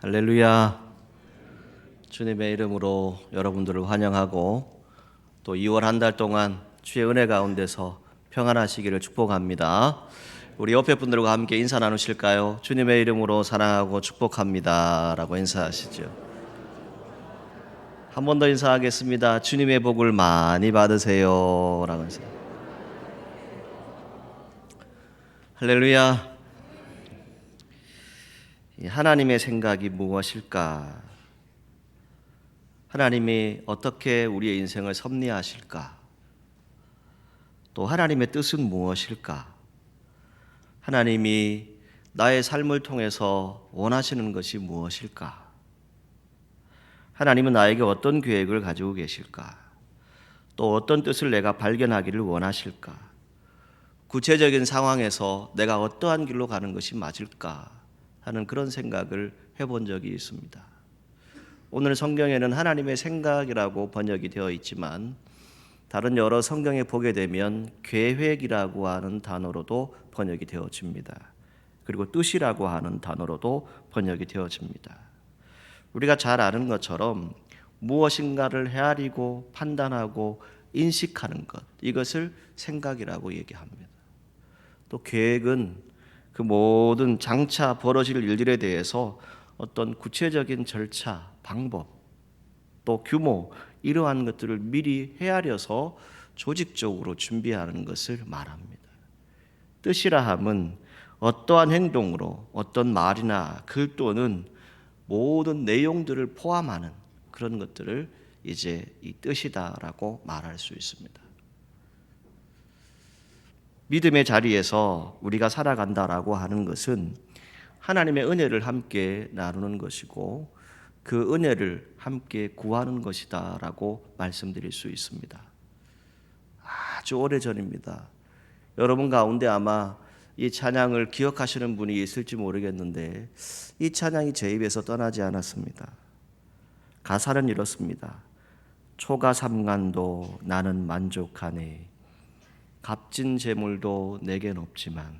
할렐루야. 주님의 이름으로 여러분들을 환영하고 또 2월 한 달 동안 주의 은혜 가운데서 평안하시기를 축복합니다. 우리 옆에 분들과 함께 인사 나누실까요? 주님의 이름으로 사랑하고 축복합니다 라고 인사하시죠. 한 번 더 인사하겠습니다. 주님의 복을 많이 받으세요 라고 인사. 할렐루야. 하나님의 생각이 무엇일까? 하나님이 어떻게 우리의 인생을 섭리하실까? 또 하나님의 뜻은 무엇일까? 하나님이 나의 삶을 통해서 원하시는 것이 무엇일까? 하나님은 나에게 어떤 계획을 가지고 계실까? 또 어떤 뜻을 내가 발견하기를 원하실까? 구체적인 상황에서 내가 어떠한 길로 가는 것이 맞을까? 하는 그런 생각을 해본 적이 있습니다. 오늘 성경에는 하나님의 생각이라고 번역이 되어 있지만 다른 여러 성경에 보게 되면 계획이라고 하는 단어로도 번역이 되어집니다. 그리고 뜻이라고 하는 단어로도 번역이 되어집니다. 우리가 잘 아는 것처럼 무엇인가를 헤아리고 판단하고 인식하는 것, 이것을 생각이라고 얘기합니다. 또 계획은 그 모든 장차 벌어질 일들에 대해서 어떤 구체적인 절차, 방법, 또 규모, 이러한 것들을 미리 헤아려서 조직적으로 준비하는 것을 말합니다. 뜻이라 함은 어떠한 행동으로 어떤 말이나 글 또는 모든 내용들을 포함하는 그런 것들을 이제 이 뜻이다라고 말할 수 있습니다. 믿음의 자리에서 우리가 살아간다라고 하는 것은 하나님의 은혜를 함께 나누는 것이고 그 은혜를 함께 구하는 것이다라고 말씀드릴 수 있습니다. 아주 오래전입니다. 여러분 가운데 아마 이 찬양을 기억하시는 분이 있을지 모르겠는데 이 찬양이 제 입에서 떠나지 않았습니다. 가사는 이렇습니다. 초가 삼간도 나는 만족하네. 값진 재물도 내겐 없지만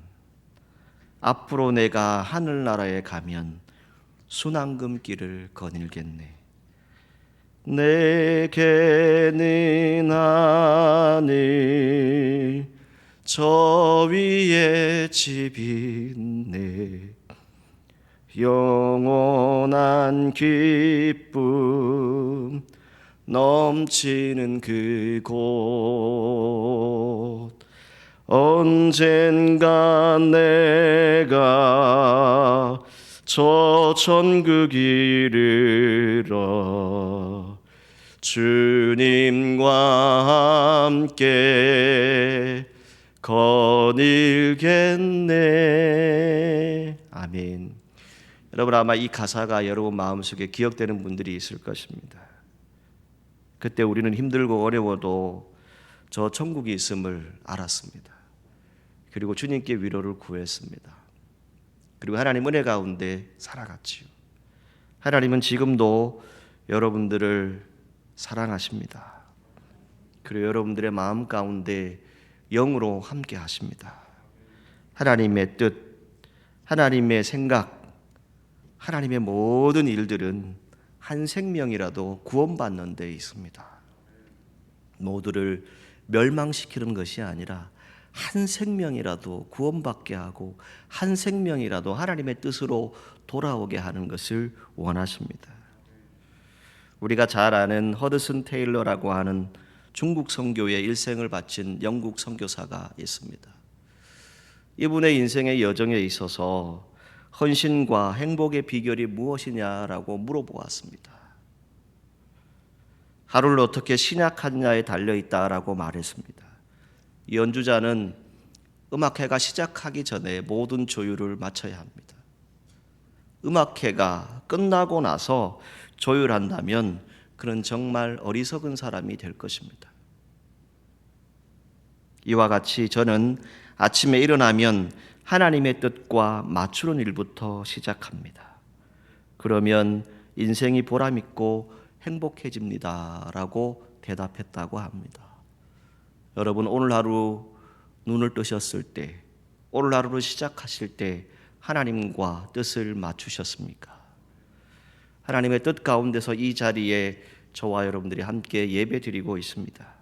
앞으로 내가 하늘나라에 가면 순앙금길을 거닐겠네. 내게는 하늘 저 위에 집이 있네. 영원한 기쁨 넘치는 그곳. 언젠가 내가 저 천국 이르러 주님과 함께 거닐겠네. 아멘. 여러분 아마 이 가사가 여러분 마음속에 기억되는 분들이 있을 것입니다. 그때 우리는 힘들고 어려워도 저 천국이 있음을 알았습니다. 그리고 주님께 위로를 구했습니다. 그리고 하나님 은혜 가운데 살아갔지요. 하나님은 지금도 여러분들을 사랑하십니다. 그리고 여러분들의 마음 가운데 영으로 함께 하십니다. 하나님의 뜻, 하나님의 생각, 하나님의 모든 일들은 한 생명이라도 구원받는 데 있습니다. 모두를 멸망시키는 것이 아니라 한 생명이라도 구원받게 하고 한 생명이라도 하나님의 뜻으로 돌아오게 하는 것을 원하십니다. 우리가 잘 아는 허드슨 테일러라고 하는 중국 선교에 일생을 바친 영국 선교사가 있습니다. 이분의 인생의 여정에 있어서 헌신과 행복의 비결이 무엇이냐라고 물어보았습니다. 하루를 어떻게 신약하느냐에 달려있다라고 말했습니다. 이 연주자는 음악회가 시작하기 전에 모든 조율을 마쳐야 합니다. 음악회가 끝나고 나서 조율한다면 그는 정말 어리석은 사람이 될 것입니다. 이와 같이 저는 아침에 일어나면 하나님의 뜻과 맞추는 일부터 시작합니다. 그러면 인생이 보람있고 행복해집니다 라고 대답했다고 합니다. 여러분 오늘 하루 눈을 뜨셨을 때, 오늘 하루를 시작하실 때 하나님과 뜻을 맞추셨습니까? 하나님의 뜻 가운데서 이 자리에 저와 여러분들이 함께 예배드리고 있습니다.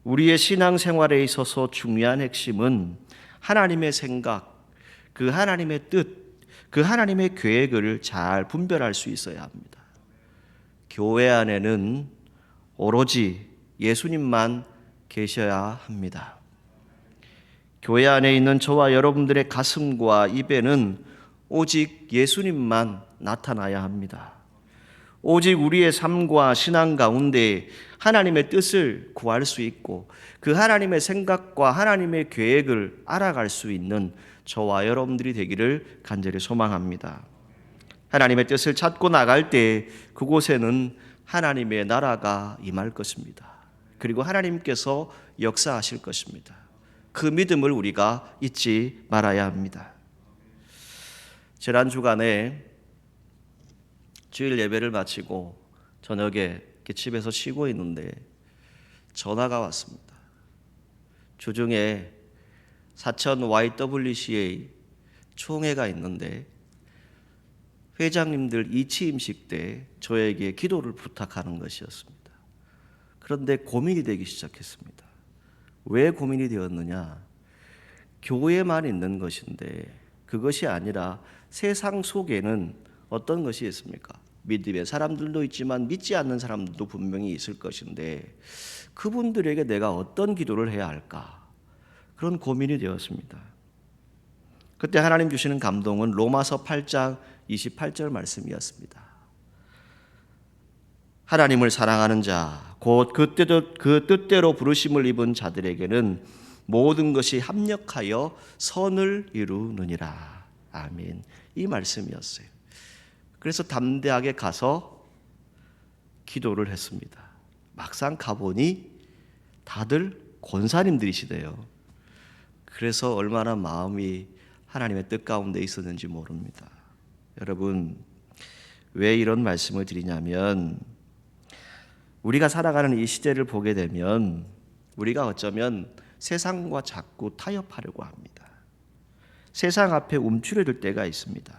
우리의 신앙생활에 있어서 중요한 핵심은 하나님의 생각, 그 하나님의 뜻, 그 하나님의 계획을 잘 분별할 수 있어야 합니다. 교회 안에는 오로지 예수님만 계셔야 합니다. 교회 안에 있는 저와 여러분들의 가슴과 입에는 오직 예수님만 나타나야 합니다. 오직 우리의 삶과 신앙 가운데 하나님의 뜻을 구할 수 있고 그 하나님의 생각과 하나님의 계획을 알아갈 수 있는 저와 여러분들이 되기를 간절히 소망합니다. 하나님의 뜻을 찾고 나갈 때 그곳에는 하나님의 나라가 임할 것입니다. 그리고 하나님께서 역사하실 것입니다. 그 믿음을 우리가 잊지 말아야 합니다. 지난 주간에 주일 예배를 마치고 저녁에 집에서 쉬고 있는데 전화가 왔습니다. 주중에 사천 YWCA 총회가 있는데 회장님들 이취임식 때 저에게 기도를 부탁하는 것이었습니다. 그런데 고민이 되기 시작했습니다. 왜 고민이 되었느냐? 교회만 있는 것인데 그것이 아니라 세상 속에는 어떤 것이 있습니까? 믿음의 사람들도 있지만 믿지 않는 사람들도 분명히 있을 것인데 그분들에게 내가 어떤 기도를 해야 할까? 그런 고민이 되었습니다. 그때 하나님 주시는 감동은 로마서 8장 28절 말씀이었습니다. 하나님을 사랑하는 자, 곧 그 뜻대로 부르심을 입은 자들에게는 모든 것이 합력하여 선을 이루느니라. 아멘. 이 말씀이었어요. 그래서 담대하게 가서 기도를 했습니다. 막상 가보니 다들 권사님들이시대요. 그래서 얼마나 마음이 하나님의 뜻 가운데 있었는지 모릅니다. 여러분, 왜 이런 말씀을 드리냐면 우리가 살아가는 이 시대를 보게 되면 우리가 어쩌면 세상과 자꾸 타협하려고 합니다. 세상 앞에 움츠려들 때가 있습니다.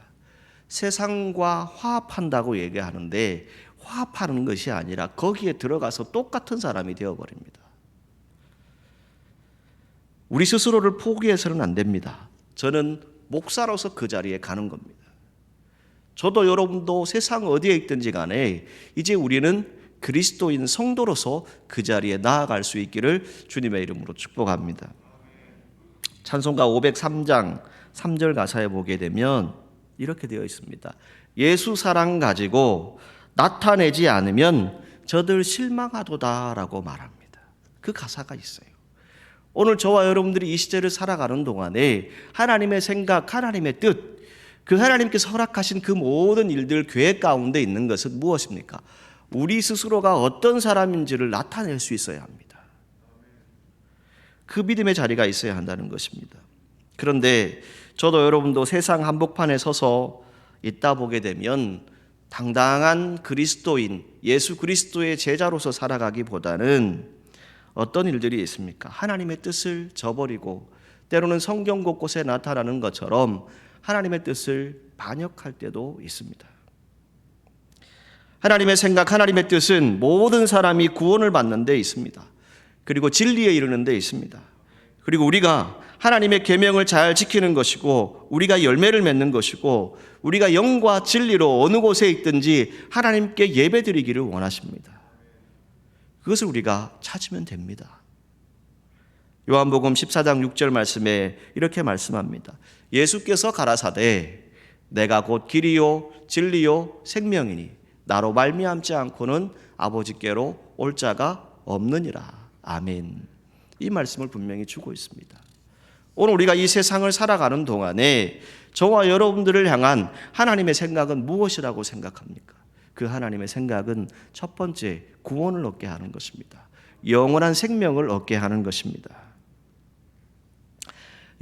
세상과 화합한다고 얘기하는데 화합하는 것이 아니라 거기에 들어가서 똑같은 사람이 되어버립니다. 우리 스스로를 포기해서는 안 됩니다. 저는 목사로서 그 자리에 가는 겁니다. 저도 여러분도 세상 어디에 있든지 간에 이제 우리는 그리스도인 성도로서 그 자리에 나아갈 수 있기를 주님의 이름으로 축복합니다. 찬송가 503장 3절 가사에 보게 되면 이렇게 되어 있습니다. 예수 사랑 가지고 나타내지 않으면 저들 실망하도다라고 말합니다. 그 가사가 있어요. 오늘 저와 여러분들이 이 시대를 살아가는 동안에 하나님의 생각, 하나님의 뜻, 그 하나님께서 허락하신 그 모든 일들 계획 가운데 있는 것은 무엇입니까? 우리 스스로가 어떤 사람인지를 나타낼 수 있어야 합니다. 그 믿음의 자리가 있어야 한다는 것입니다. 그런데 저도 여러분도 세상 한복판에 서서 있다 보게 되면 당당한 그리스도인, 예수 그리스도의 제자로서 살아가기보다는 어떤 일들이 있습니까? 하나님의 뜻을 저버리고 때로는 성경 곳곳에 나타나는 것처럼 하나님의 뜻을 반역할 때도 있습니다. 하나님의 생각, 하나님의 뜻은 모든 사람이 구원을 받는 데 있습니다. 그리고 진리에 이르는 데 있습니다. 그리고 우리가 하나님의 계명을 잘 지키는 것이고 우리가 열매를 맺는 것이고 우리가 영과 진리로 어느 곳에 있든지 하나님께 예배드리기를 원하십니다. 그것을 우리가 찾으면 됩니다. 요한복음 14장 6절 말씀에 이렇게 말씀합니다. 예수께서 가라사대 내가 곧 길이요 진리요 생명이니 나로 말미암지 않고는 아버지께로 올 자가 없느니라. 아멘. 이 말씀을 분명히 주고 있습니다. 오늘 우리가 이 세상을 살아가는 동안에 저와 여러분들을 향한 하나님의 생각은 무엇이라고 생각합니까? 그 하나님의 생각은 첫 번째 구원을 얻게 하는 것입니다. 영원한 생명을 얻게 하는 것입니다.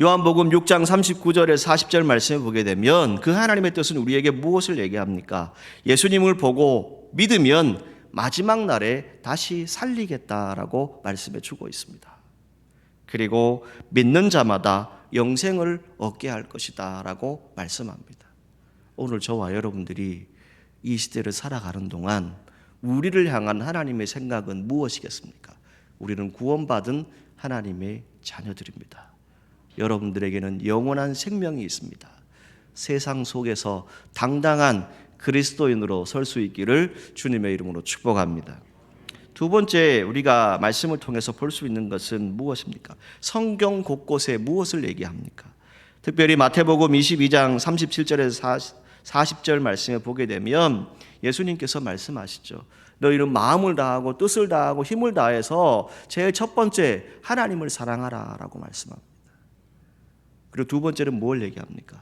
요한복음 6장 39절에 40절 말씀을 보게 되면 그 하나님의 뜻은 우리에게 무엇을 얘기합니까? 예수님을 보고 믿으면 마지막 날에 다시 살리겠다라고 말씀해 주고 있습니다. 그리고 믿는 자마다 영생을 얻게 할 것이다 라고 말씀합니다. 오늘 저와 여러분들이 이 시대를 살아가는 동안 우리를 향한 하나님의 생각은 무엇이겠습니까? 우리는 구원받은 하나님의 자녀들입니다. 여러분들에게는 영원한 생명이 있습니다. 세상 속에서 당당한 그리스도인으로 설 수 있기를 주님의 이름으로 축복합니다. 두 번째, 우리가 말씀을 통해서 볼 수 있는 것은 무엇입니까? 성경 곳곳에 무엇을 얘기합니까? 특별히 마태복음 22장 37절에서 40절 말씀에 보게 되면 예수님께서 말씀하시죠. 너희는 마음을 다하고 뜻을 다하고 힘을 다해서 제일 첫 번째 하나님을 사랑하라 라고 말씀합니다. 그리고 두 번째는 뭘 얘기합니까?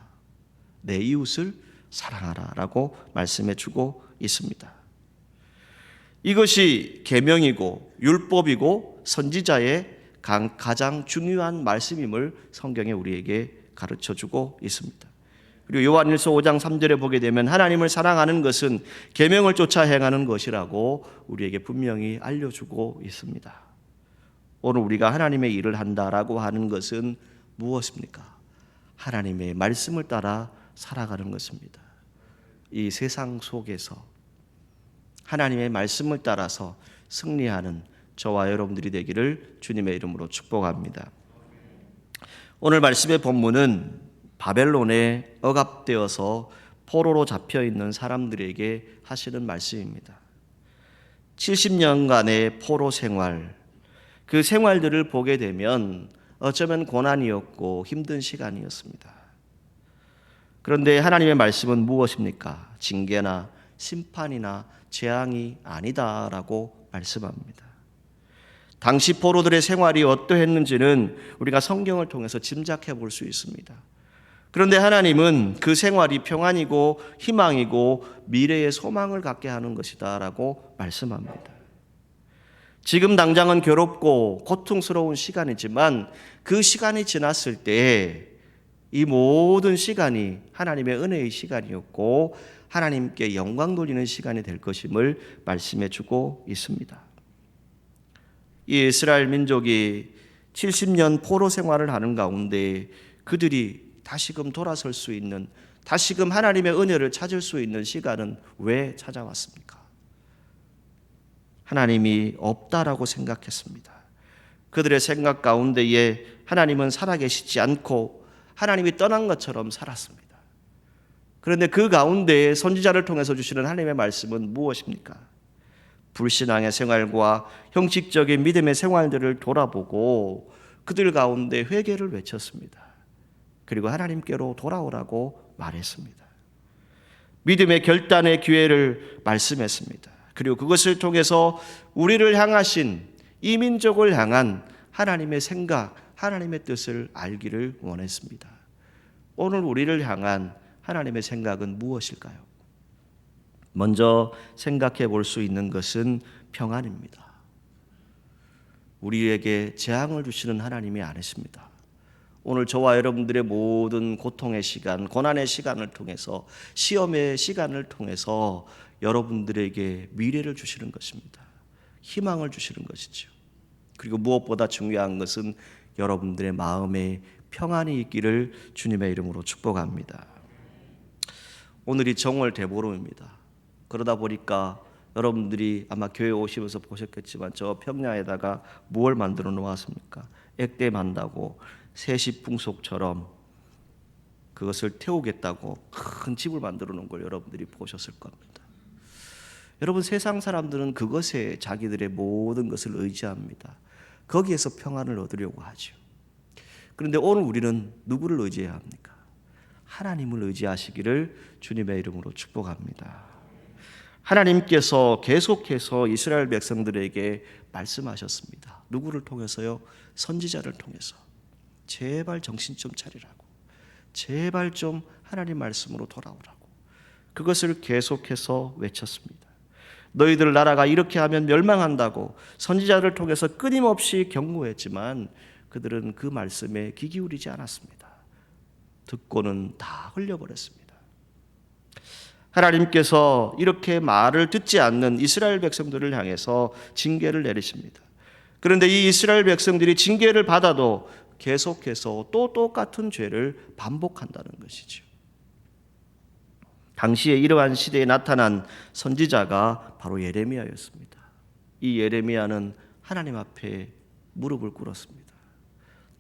내 이웃을 사랑하라 라고 말씀해 주고 있습니다. 이것이 계명이고 율법이고 선지자의 가장 중요한 말씀임을 성경에 우리에게 가르쳐 주고 있습니다. 그리고 요한일서 5장 3절에 보게 되면 하나님을 사랑하는 것은 계명을 쫓아 행하는 것이라고 우리에게 분명히 알려주고 있습니다. 오늘 우리가 하나님의 일을 한다라고 하는 것은 무엇입니까? 하나님의 말씀을 따라 살아가는 것입니다. 이 세상 속에서 하나님의 말씀을 따라서 승리하는 저와 여러분들이 되기를 주님의 이름으로 축복합니다. 오늘 말씀의 본문은 바벨론에 억압되어서 포로로 잡혀있는 사람들에게 하시는 말씀입니다. 70년간의 포로 생활, 그 생활들을 보게 되면 어쩌면 고난이었고 힘든 시간이었습니다. 그런데 하나님의 말씀은 무엇입니까? 징계나 심판이나 재앙이 아니다라고 말씀합니다. 당시 포로들의 생활이 어떠했는지는 우리가 성경을 통해서 짐작해 볼 수 있습니다. 그런데 하나님은 그 생활이 평안이고 희망이고 미래의 소망을 갖게 하는 것이다라고 말씀합니다. 지금 당장은 괴롭고 고통스러운 시간이지만 그 시간이 지났을 때 이 모든 시간이 하나님의 은혜의 시간이었고 하나님께 영광 돌리는 시간이 될 것임을 말씀해 주고 있습니다. 이 이스라엘 민족이 70년 포로 생활을 하는 가운데 그들이 다시금 돌아설 수 있는, 다시금 하나님의 은혜를 찾을 수 있는 시간은 왜 찾아왔습니까? 하나님이 없다라고 생각했습니다. 그들의 생각 가운데에 하나님은 살아계시지 않고 하나님이 떠난 것처럼 살았습니다. 그런데 그 가운데 선지자를 통해서 주시는 하나님의 말씀은 무엇입니까? 불신앙의 생활과 형식적인 믿음의 생활들을 돌아보고 그들 가운데 회개를 외쳤습니다. 그리고 하나님께로 돌아오라고 말했습니다. 믿음의 결단의 기회를 말씀했습니다. 그리고 그것을 통해서 우리를 향하신 이 민족을 향한 하나님의 생각, 하나님의 뜻을 알기를 원했습니다. 오늘 우리를 향한 하나님의 생각은 무엇일까요? 먼저 생각해 볼 수 있는 것은 평안입니다. 우리에게 재앙을 주시는 하나님이 아니십니다. 오늘 저와 여러분들의 모든 고통의 시간, 고난의 시간을 통해서, 시험의 시간을 통해서 여러분들에게 미래를 주시는 것입니다. 희망을 주시는 것이죠. 그리고 무엇보다 중요한 것은 여러분들의 마음에 평안이 있기를 주님의 이름으로 축복합니다. 오늘이 정월 대보름입니다. 그러다 보니까 여러분들이 아마 교회 오시면서 보셨겠지만 저 평야에다가 무엇을 만들어 놓았습니까? 액땜한다고 세시풍속처럼 그것을 태우겠다고 큰 집을 만들어 놓은 걸 여러분들이 보셨을 겁니다. 여러분, 세상 사람들은 그것에 자기들의 모든 것을 의지합니다. 거기에서 평안을 얻으려고 하죠. 그런데 오늘 우리는 누구를 의지해야 합니까? 하나님을 의지하시기를 주님의 이름으로 축복합니다. 하나님께서 계속해서 이스라엘 백성들에게 말씀하셨습니다. 누구를 통해서요? 선지자를 통해서. 제발 정신 좀 차리라고, 제발 좀 하나님 말씀으로 돌아오라고, 그것을 계속해서 외쳤습니다. 너희들 나라가 이렇게 하면 멸망한다고 선지자를 통해서 끊임없이 경고했지만 그들은 그 말씀에 귀 기울이지 않았습니다. 듣고는 다 흘려버렸습니다. 하나님께서 이렇게 말을 듣지 않는 이스라엘 백성들을 향해서 징계를 내리십니다. 그런데 이 이스라엘 백성들이 징계를 받아도 계속해서 또 똑같은 죄를 반복한다는 것이죠. 당시에 이러한 시대에 나타난 선지자가 바로 예레미야였습니다. 이 예레미야는 하나님 앞에 무릎을 꿇었습니다.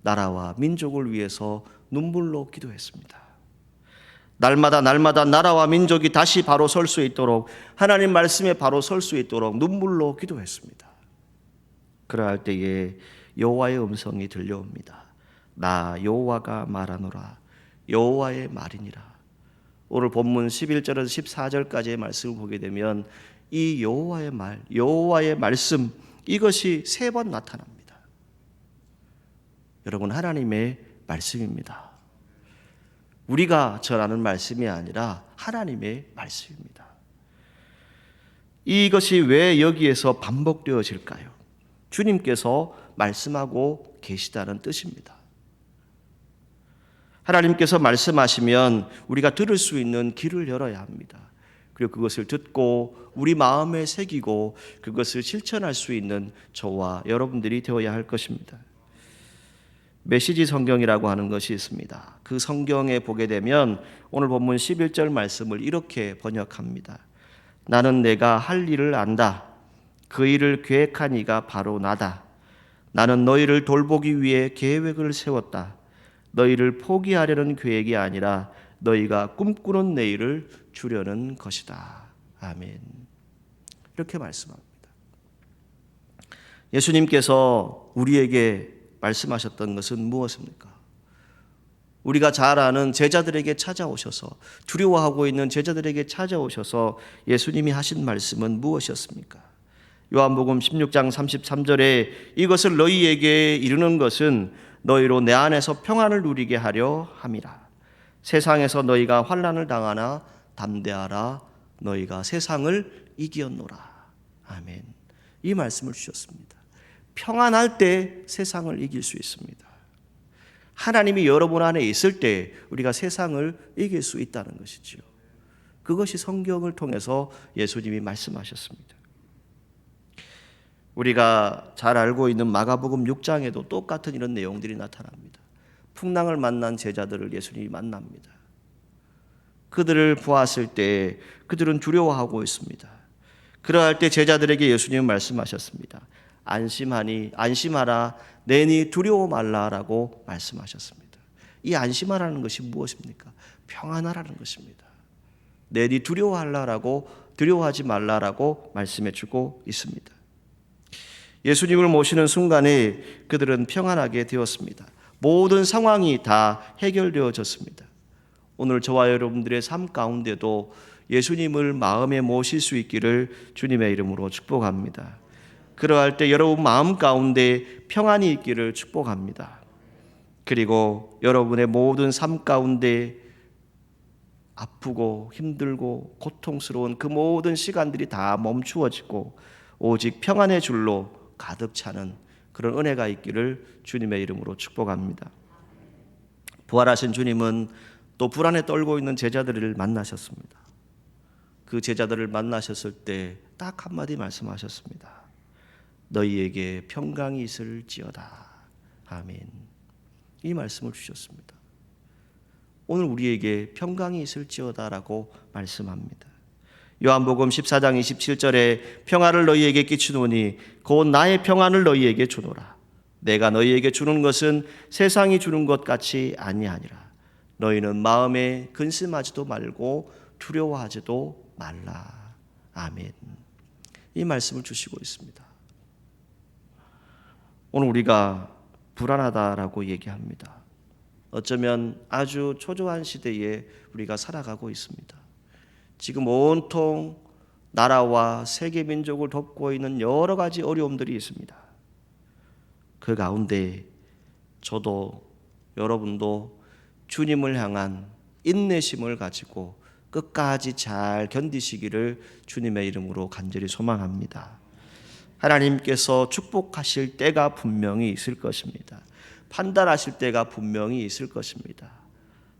나라와 민족을 위해서 눈물로 기도했습니다. 날마다 나라와 민족이 다시 바로 설 수 있도록, 하나님 말씀에 바로 설 수 있도록 눈물로 기도했습니다. 그러할 때에 여호와의 음성이 들려옵니다. 나 여호와가 말하노라. 여호와의 말이니라. 오늘 본문 11절에서 14절까지의 말씀을 보게 되면 이 여호와의 말, 여호와의 말씀, 이것이 3번 나타납니다. 여러분, 하나님의 말씀입니다. 우리가 전하는 말씀이 아니라 하나님의 말씀입니다. 이것이 왜 여기에서 반복되어질까요? 주님께서 말씀하고 계시다는 뜻입니다. 하나님께서 말씀하시면 우리가 들을 수 있는 귀를 열어야 합니다. 그리고 그것을 듣고 우리 마음에 새기고 그것을 실천할 수 있는 저와 여러분들이 되어야 할 것입니다. 메시지 성경이라고 하는 것이 있습니다. 그 성경에 보게 되면 오늘 본문 11절 말씀을 이렇게 번역합니다. 나는 내가 할 일을 안다. 그 일을 계획한 이가 바로 나다. 나는 너희를 돌보기 위해 계획을 세웠다. 너희를 포기하려는 계획이 아니라 너희가 꿈꾸는 내일을 주려는 것이다. 아멘. 이렇게 말씀합니다. 예수님께서 우리에게 말씀하셨던 것은 무엇입니까? 우리가 잘 아는 제자들에게 찾아오셔서, 두려워하고 있는 제자들에게 찾아오셔서 예수님이 하신 말씀은 무엇이었습니까? 요한복음 16장 33절에 이것을 너희에게 이르는 것은 너희로 내 안에서 평안을 누리게 하려 함이라. 세상에서 너희가 환난을 당하나 담대하라. 너희가 세상을 이기었노라. 아멘. 이 말씀을 주셨습니다. 평안할 때 세상을 이길 수 있습니다. 하나님이 여러분 안에 있을 때 우리가 세상을 이길 수 있다는 것이지요. 그것이 성경을 통해서 예수님이 말씀하셨습니다. 우리가 잘 알고 있는 마가복음 6장에도 똑같은 이런 내용들이 나타납니다. 풍랑을 만난 제자들을 예수님이 만납니다. 그들을 보았을 때 그들은 두려워하고 있습니다. 그러할 때 제자들에게 예수님은 말씀하셨습니다. 안심하라, 내니 두려워 말라라고 말씀하셨습니다. 이 안심하라는 것이 무엇입니까? 평안하라는 것입니다. 내니 두려워하지 말라라고 말씀해 주고 있습니다. 예수님을 모시는 순간에 그들은 평안하게 되었습니다. 모든 상황이 다 해결되어졌습니다. 오늘 저와 여러분들의 삶 가운데도 예수님을 마음에 모실 수 있기를 주님의 이름으로 축복합니다. 그러할 때 여러분 마음 가운데 평안이 있기를 축복합니다. 그리고 여러분의 모든 삶 가운데 아프고 힘들고 고통스러운 그 모든 시간들이 다 멈추어지고 오직 평안의 줄로 가득 차는 그런 은혜가 있기를 주님의 이름으로 축복합니다. 부활하신 주님은 또 불안에 떨고 있는 제자들을 만나셨습니다. 그 제자들을 만나셨을 때 딱 한마디 말씀하셨습니다. 너희에게 평강이 있을지어다. 아멘. 이 말씀을 주셨습니다. 오늘 우리에게 평강이 있을지어다라고 말씀합니다. 요한복음 14장 27절에 평화를 너희에게 끼치노니 곧 나의 평안을 너희에게 주노라. 내가 너희에게 주는 것은 세상이 주는 것 같이 아니하니라. 너희는 마음에 근심하지도 말고 두려워하지도 말라. 아멘. 이 말씀을 주시고 있습니다. 오늘 우리가 불안하다라고 얘기합니다. 어쩌면 아주 초조한 시대에 우리가 살아가고 있습니다. 지금 온통 나라와 세계 민족을 덮고 있는 여러 가지 어려움들이 있습니다. 그 가운데 저도 여러분도 주님을 향한 인내심을 가지고 끝까지 잘 견디시기를 주님의 이름으로 간절히 소망합니다. 하나님께서 축복하실 때가 분명히 있을 것입니다. 판단하실 때가 분명히 있을 것입니다.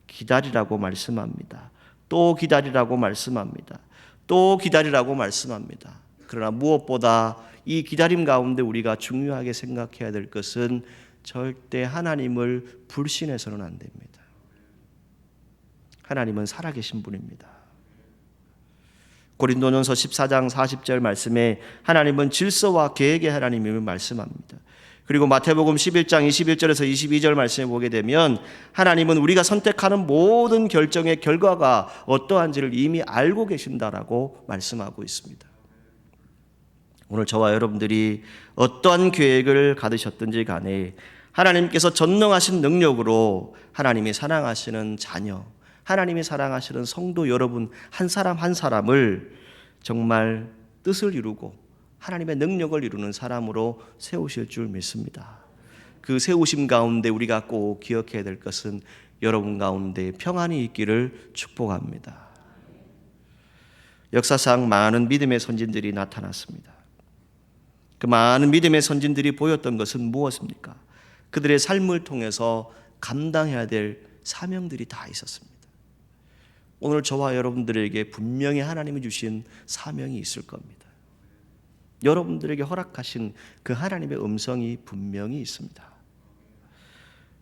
기다리라고 말씀합니다. 또 기다리라고 말씀합니다. 또 기다리라고 말씀합니다. 그러나 무엇보다 이 기다림 가운데 우리가 중요하게 생각해야 될 것은 절대 하나님을 불신해서는 안 됩니다. 하나님은 살아계신 분입니다. 고린도전서 14장 40절 말씀에 하나님은 질서와 계획의 하나님임을 말씀합니다. 그리고 마태복음 11장 21절에서 22절 말씀에 보게 되면 하나님은 우리가 선택하는 모든 결정의 결과가 어떠한지를 이미 알고 계신다라고 말씀하고 있습니다. 오늘 저와 여러분들이 어떠한 계획을 가지셨든지 간에 하나님께서 전능하신 능력으로 하나님이 사랑하시는 자녀, 하나님이 사랑하시는 성도 여러분 한 사람 한 사람을 정말 뜻을 이루고 하나님의 능력을 이루는 사람으로 세우실 줄 믿습니다. 그 세우심 가운데 우리가 꼭 기억해야 될 것은 여러분 가운데 평안이 있기를 축복합니다. 역사상 많은 믿음의 선진들이 나타났습니다. 그 많은 믿음의 선진들이 보였던 것은 무엇입니까? 그들의 삶을 통해서 감당해야 될 사명들이 다 있었습니다. 오늘 저와 여러분들에게 분명히 하나님이 주신 사명이 있을 겁니다. 여러분들에게 허락하신 그 하나님의 음성이 분명히 있습니다.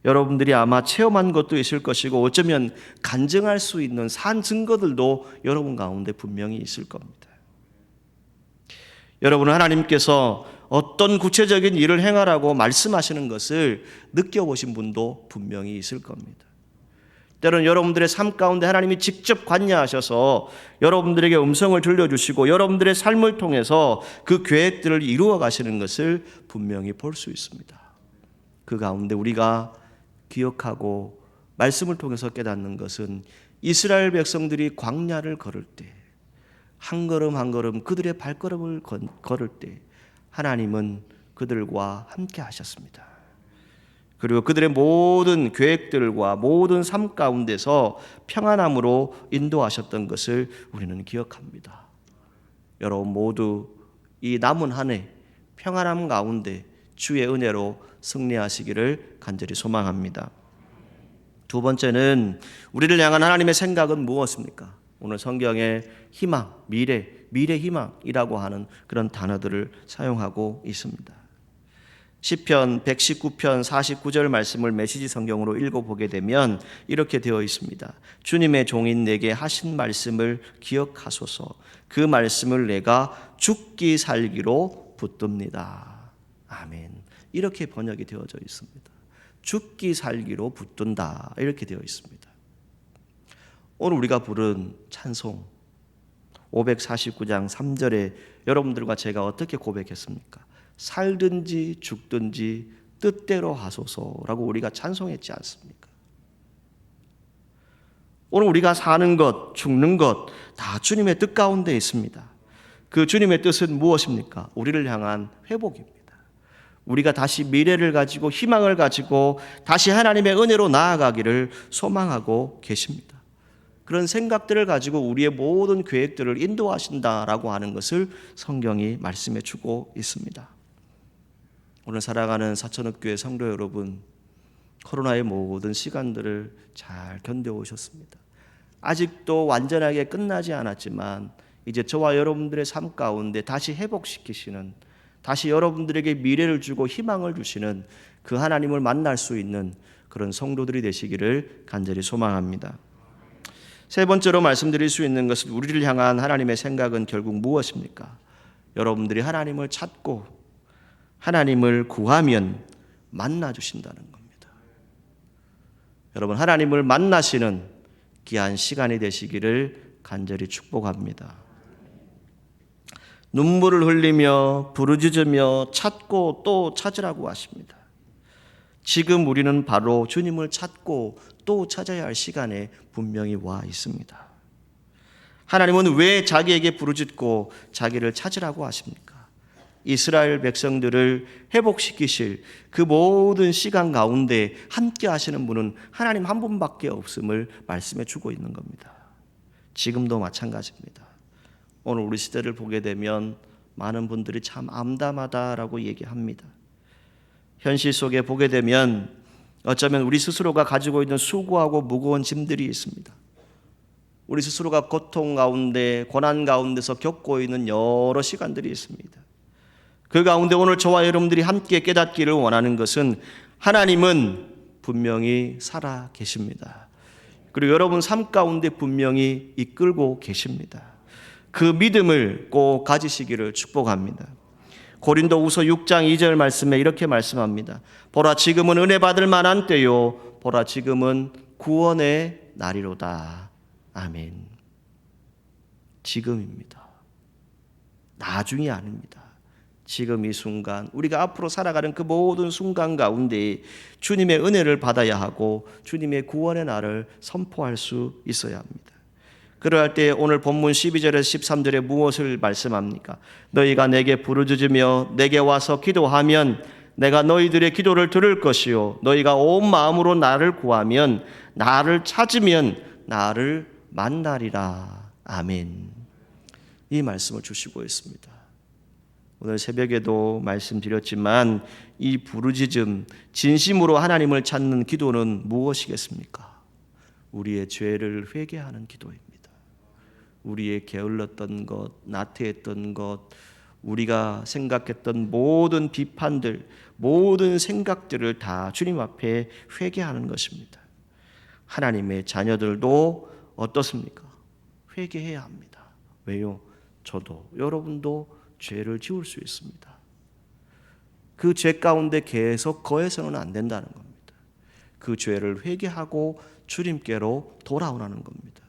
여러분들이 아마 체험한 것도 있을 것이고 어쩌면 간증할 수 있는 산 증거들도 여러분 가운데 분명히 있을 겁니다. 여러분은 하나님께서 어떤 구체적인 일을 행하라고 말씀하시는 것을 느껴보신 분도 분명히 있을 겁니다. 때로는 여러분들의 삶 가운데 하나님이 직접 관여하셔서 여러분들에게 음성을 들려주시고 여러분들의 삶을 통해서 그 계획들을 이루어 가시는 것을 분명히 볼 수 있습니다. 그 가운데 우리가 기억하고 말씀을 통해서 깨닫는 것은 이스라엘 백성들이 광야를 걸을 때 한 걸음 한 걸음 그들의 발걸음을 걸을 때 하나님은 그들과 함께 하셨습니다. 그리고 그들의 모든 계획들과 모든 삶 가운데서 평안함으로 인도하셨던 것을 우리는 기억합니다. 여러분 모두 이 남은 한 해 평안함 가운데 주의 은혜로 승리하시기를 간절히 소망합니다. 두 번째는 우리를 향한 하나님의 생각은 무엇입니까? 오늘 성경에 희망, 미래 희망이라고 하는 그런 단어들을 사용하고 있습니다. 시편 119편 49절 말씀을 메시지 성경으로 읽어보게 되면 이렇게 되어 있습니다. 주님의 종인 내게 하신 말씀을 기억하소서. 그 말씀을 내가 죽기 살기로 붙듭니다. 아멘. 이렇게 번역이 되어져 있습니다. 죽기 살기로 붙든다 이렇게 되어 있습니다. 오늘 우리가 부른 찬송 549장 3절에 여러분들과 제가 어떻게 고백했습니까? 살든지 죽든지 뜻대로 하소서라고 우리가 찬송했지 않습니까? 오늘 우리가 사는 것, 죽는 것 다 주님의 뜻 가운데 있습니다. 그 주님의 뜻은 무엇입니까? 우리를 향한 회복입니다. 우리가 다시 미래를 가지고 희망을 가지고 다시 하나님의 은혜로 나아가기를 소망하고 계십니다. 그런 생각들을 가지고 우리의 모든 계획들을 인도하신다라고 하는 것을 성경이 말씀해 주고 있습니다. 오늘 살아가는 사천읍교회 성도 여러분, 코로나의 모든 시간들을 잘 견뎌오셨습니다. 아직도 완전하게 끝나지 않았지만 이제 저와 여러분들의 삶 가운데 다시 회복시키시는, 다시 여러분들에게 미래를 주고 희망을 주시는 그 하나님을 만날 수 있는 그런 성도들이 되시기를 간절히 소망합니다. 세 번째로 말씀드릴 수 있는 것은 우리를 향한 하나님의 생각은 결국 무엇입니까? 여러분들이 하나님을 찾고 하나님을 구하면 만나 주신다는 겁니다. 여러분 하나님을 만나시는 귀한 시간이 되시기를 간절히 축복합니다. 눈물을 흘리며 부르짖으며 찾고 또 찾으라고 하십니다. 지금 우리는 바로 주님을 찾고 또 찾아야 할 시간에 분명히 와 있습니다. 하나님은 왜 자기에게 부르짖고 자기를 찾으라고 하십니까? 이스라엘 백성들을 회복시키실 그 모든 시간 가운데 함께 하시는 분은 하나님 한 분밖에 없음을 말씀해 주고 있는 겁니다. 지금도 마찬가지입니다. 오늘 우리 시대를 보게 되면 많은 분들이 참 암담하다라고 얘기합니다. 현실 속에 보게 되면 어쩌면 우리 스스로가 가지고 있는 수고하고 무거운 짐들이 있습니다. 우리 스스로가 고통 가운데 고난 가운데서 겪고 있는 여러 시간들이 있습니다. 그 가운데 오늘 저와 여러분들이 함께 깨닫기를 원하는 것은 하나님은 분명히 살아 계십니다. 그리고 여러분 삶 가운데 분명히 이끌고 계십니다. 그 믿음을 꼭 가지시기를 축복합니다. 고린도후서 6장 2절 말씀에 이렇게 말씀합니다. 보라 지금은 은혜 받을 만한 때요 보라 지금은 구원의 날이로다. 아멘. 지금입니다. 나중이 아닙니다. 지금 이 순간 우리가 앞으로 살아가는 그 모든 순간 가운데 주님의 은혜를 받아야 하고 주님의 구원의 날을 선포할 수 있어야 합니다. 그러할 때 오늘 본문 12절에서 13절에 무엇을 말씀합니까? 너희가 내게 부르짖으며 내게 와서 기도하면 내가 너희들의 기도를 들을 것이요 너희가 온 마음으로 나를 구하면 나를 찾으면 나를 만나리라. 아멘. 이 말씀을 주시고 있습니다. 오늘 새벽에도 말씀드렸지만 이 부르짖음, 진심으로 하나님을 찾는 기도는 무엇이겠습니까? 우리의 죄를 회개하는 기도입니다. 우리의 게을렀던 것, 나태했던 것, 우리가 생각했던 모든 비판들, 모든 생각들을 다 주님 앞에 회개하는 것입니다. 하나님의 자녀들도 어떻습니까? 회개해야 합니다. 왜요? 저도 여러분도 죄를 지을 수 있습니다. 그 죄 가운데 계속 거해서는 안 된다는 겁니다. 그 죄를 회개하고 주님께로 돌아오라는 겁니다.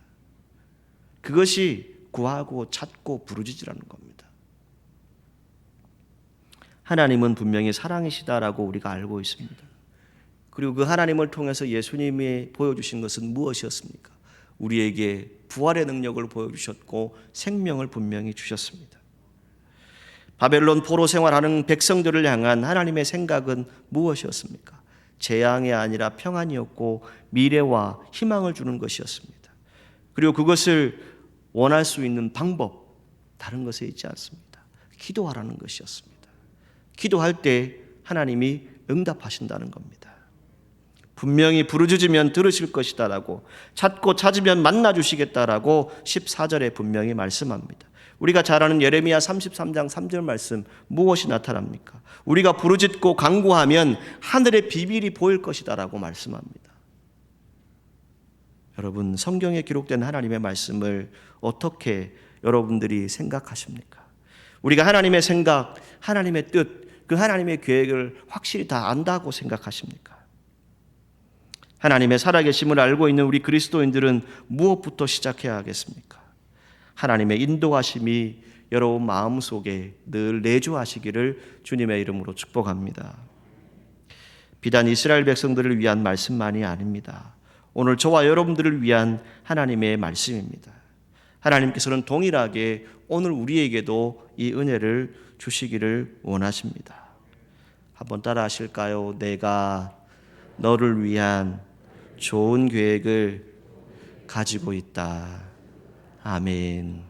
그것이 구하고 찾고 부르짖으라는 겁니다. 하나님은 분명히 사랑이시다라고 우리가 알고 있습니다. 그리고 그 하나님을 통해서 예수님이 보여주신 것은 무엇이었습니까? 우리에게 부활의 능력을 보여주셨고 생명을 분명히 주셨습니다. 바벨론 포로 생활하는 백성들을 향한 하나님의 생각은 무엇이었습니까? 재앙이 아니라 평안이었고 미래와 희망을 주는 것이었습니다. 그리고 그것을 원할 수 있는 방법, 다른 것에 있지 않습니다. 기도하라는 것이었습니다. 기도할 때 하나님이 응답하신다는 겁니다. 분명히 부르짖으면 들으실 것이다라고, 찾고 찾으면 만나주시겠다라고 14절에 분명히 말씀합니다. 우리가 잘 아는 예레미야 33장 3절 말씀 무엇이 나타납니까? 우리가 부르짖고 간구하면 하늘의 비밀이 보일 것이다라고 말씀합니다. 여러분, 성경에 기록된 하나님의 말씀을 어떻게 여러분들이 생각하십니까? 우리가 하나님의 생각, 하나님의 뜻, 그 하나님의 계획을 확실히 다 안다고 생각하십니까? 하나님의 살아계심을 알고 있는 우리 그리스도인들은 무엇부터 시작해야 하겠습니까? 하나님의 인도하심이 여러분 마음속에 늘 내주하시기를 주님의 이름으로 축복합니다. 비단 이스라엘 백성들을 위한 말씀만이 아닙니다. 오늘 저와 여러분들을 위한 하나님의 말씀입니다. 하나님께서는 동일하게 오늘 우리에게도 이 은혜를 주시기를 원하십니다. 한번 따라 하실까요? 내가 너를 위한 좋은 계획을 가지고 있다. 아멘.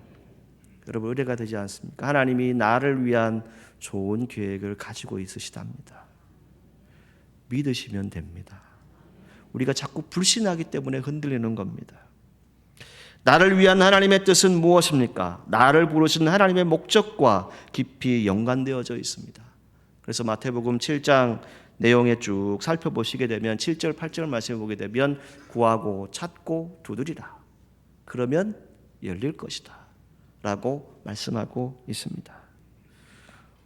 여러분, 의뢰가 되지 않습니까? 하나님이 나를 위한 좋은 계획을 가지고 있으시답니다. 믿으시면 됩니다. 우리가 자꾸 불신하기 때문에 흔들리는 겁니다. 나를 위한 하나님의 뜻은 무엇입니까? 나를 부르신 하나님의 목적과 깊이 연관되어져 있습니다. 그래서 마태복음 7장 내용에 쭉 살펴보시게 되면 7절 8절 말씀을 보게 되면 구하고 찾고 두드리라. 그러면 열릴 것이다 라고 말씀하고 있습니다.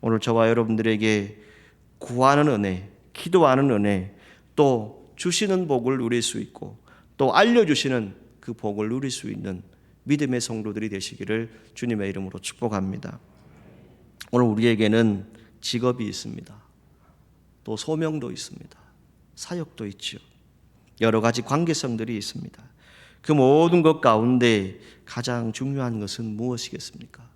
오늘 저와 여러분들에게 구하는 은혜, 기도하는 은혜, 또 주시는 복을 누릴 수 있고 또 알려주시는 그 복을 누릴 수 있는 믿음의 성도들이 되시기를 주님의 이름으로 축복합니다. 오늘 우리에게는 직업이 있습니다. 또 소명도 있습니다. 사역도 있죠. 여러 가지 관계성들이 있습니다. 그 모든 것 가운데 가장 중요한 것은 무엇이겠습니까?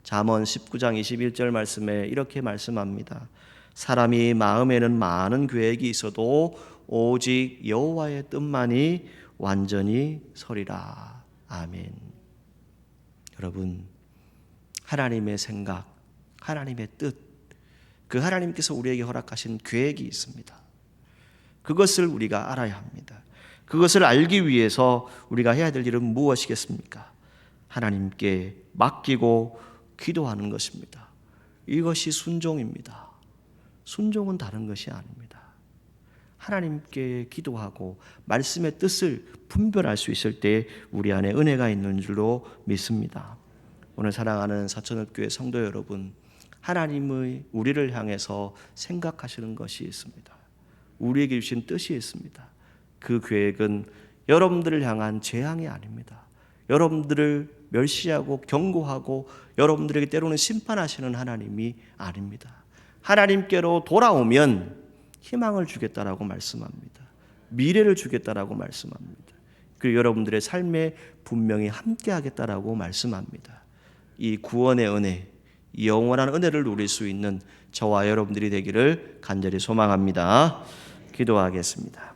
잠언 19장 21절 말씀에 이렇게 말씀합니다. 사람이 마음에는 많은 계획이 있어도 오직 여호와의 뜻만이 완전히 서리라. 아멘. 여러분, 하나님의 생각, 하나님의 뜻, 그 하나님께서 우리에게 허락하신 계획이 있습니다. 그것을 우리가 알아야 합니다. 그것을 알기 위해서 우리가 해야 될 일은 무엇이겠습니까? 하나님께 맡기고 기도하는 것입니다. 이것이 순종입니다. 순종은 다른 것이 아닙니다. 하나님께 기도하고 말씀의 뜻을 분별할 수 있을 때 우리 안에 은혜가 있는 줄로 믿습니다. 오늘 사랑하는 사천읍교회 성도 여러분, 하나님의 우리를 향해서 생각하시는 것이 있습니다. 우리에게 주신 뜻이 있습니다. 그 계획은 여러분들을 향한 재앙이 아닙니다. 여러분들을 멸시하고 경고하고 여러분들에게 때로는 심판하시는 하나님이 아닙니다. 하나님께로 돌아오면 희망을 주겠다라고 말씀합니다. 미래를 주겠다라고 말씀합니다. 그리고 여러분들의 삶에 분명히 함께하겠다라고 말씀합니다. 이 구원의 은혜, 이 영원한 은혜를 누릴 수 있는 저와 여러분들이 되기를 간절히 소망합니다. 기도하겠습니다.